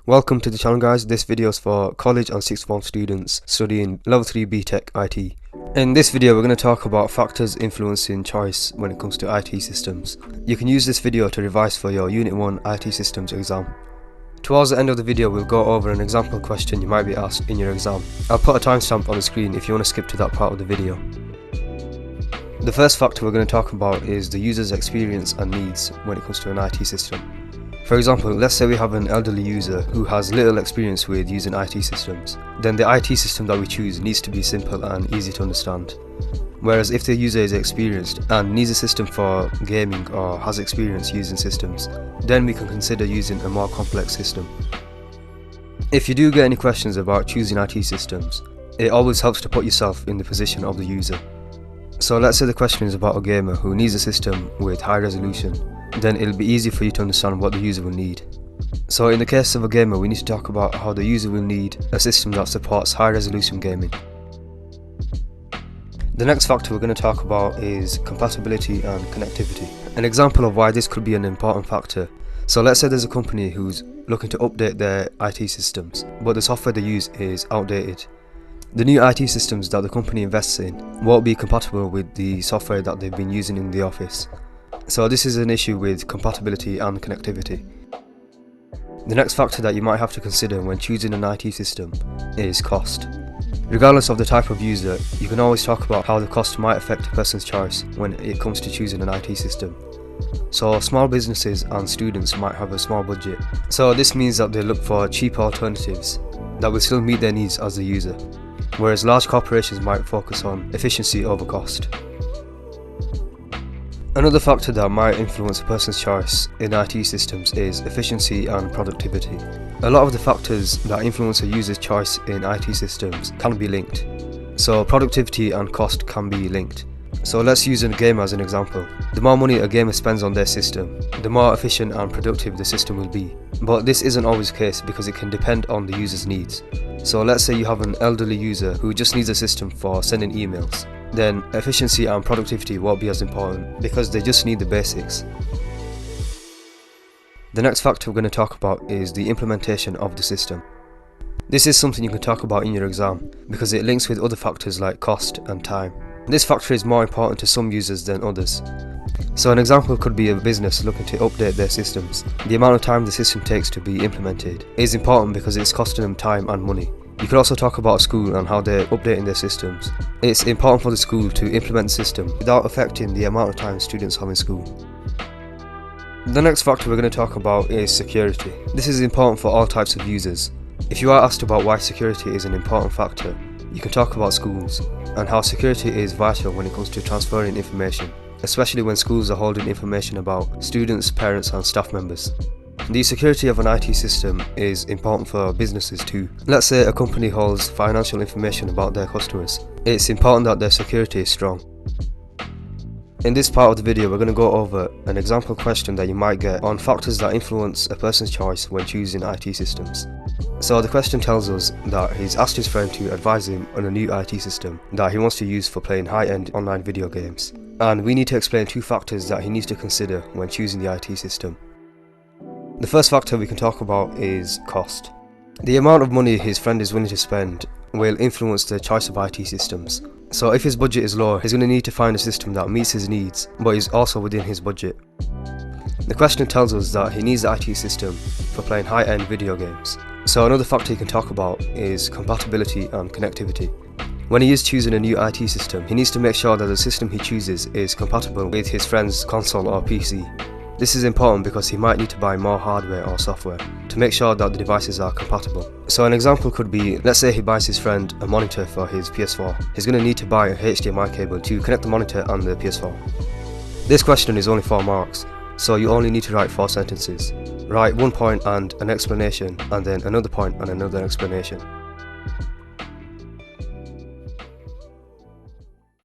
Welcome to the channel guys. This video is for college and sixth form students studying level 3 BTEC IT. In this video we're going to talk about factors influencing choice when it comes to IT systems. You can use this video to revise for your Unit 1 IT systems exam. Towards the end of the video we'll go over an example question you might be asked in your exam. I'll put a timestamp on the screen if you want to skip to that part of the video. The first factor we're going to talk about is the user's experience and needs when it comes to an IT system. For example, let's say we have an elderly user who has little experience with using IT systems. Then the IT system that we choose needs to be simple and easy to understand. Whereas if the user is experienced and needs a system for gaming or has experience using systems, then we can consider using a more complex system. If you do get any questions about choosing IT systems, it always helps to put yourself in the position of the user. So let's say the question is about a gamer who needs a system with high resolution. Then it'll be easy for you to understand what the user will need. So in the case of a gamer, we need to talk about how the user will need a system that supports high resolution gaming. The next factor we're going to talk about is compatibility and connectivity. An example of why this could be an important factor. So let's say there's a company who's looking to update their IT systems, but the software they use is outdated. The new IT systems that the company invests in won't be compatible with the software that they've been using in the office. So this is an issue with compatibility and connectivity. The next factor that you might have to consider when choosing an IT system is cost. Regardless of the type of user, you can always talk about how the cost might affect a person's choice when it comes to choosing an IT system. So small businesses and students might have a small budget. So this means that they look for cheaper alternatives that will still meet their needs as a user. Whereas large corporations might focus on efficiency over cost. Another factor that might influence a person's choice in IT systems is efficiency and productivity. A lot of the factors that influence a user's choice in IT systems can be linked. So productivity and cost can be linked. So let's use a game as an example. The more money a gamer spends on their system, the more efficient and productive the system will be. But this isn't always the case because it can depend on the user's needs. So let's say you have an elderly user who just needs a system for sending emails. Then efficiency and productivity won't be as important because they just need the basics. The next factor we're going to talk about is the implementation of the system. This is something you can talk about in your exam because it links with other factors like cost and time. This factor is more important to some users than others. So an example could be a business looking to update their systems. The amount of time the system takes to be implemented is important because it's costing them time and money. You could also talk about a school and how they're updating their systems. It's important for the school to implement the system without affecting the amount of time students have in school. The next factor we're going to talk about is security. This is important for all types of users. If you are asked about why security is an important factor, you can talk about schools and how security is vital when it comes to transferring information, especially when schools are holding information about students, parents and staff members. The security of an IT system is important for businesses too. Let's say a company holds financial information about their customers. It's important that their security is strong. In this part of the video we're going to go over an example question that you might get on factors that influence a person's choice when choosing IT systems. So the question tells us that he's asked his friend to advise him on a new IT system that he wants to use for playing high-end online video games. And we need to explain two factors that he needs to consider when choosing the IT system. The first factor we can talk about is cost. The amount of money his friend is willing to spend will influence the choice of IT systems. So if his budget is low, he's going to need to find a system that meets his needs, but is also within his budget. The question tells us that he needs the IT system for playing high-end video games. So another factor he can talk about is compatibility and connectivity. When he is choosing a new IT system, he needs to make sure that the system he chooses is compatible with his friend's console or PC. This is important because he might need to buy more hardware or software to make sure that the devices are compatible. So an example could be, let's say he buys his friend a monitor for his PS4. He's going to need to buy a HDMI cable to connect the monitor and the PS4. This question is only 4 marks, so you only need to write 4 sentences. Write one point and an explanation, and then another point and another explanation.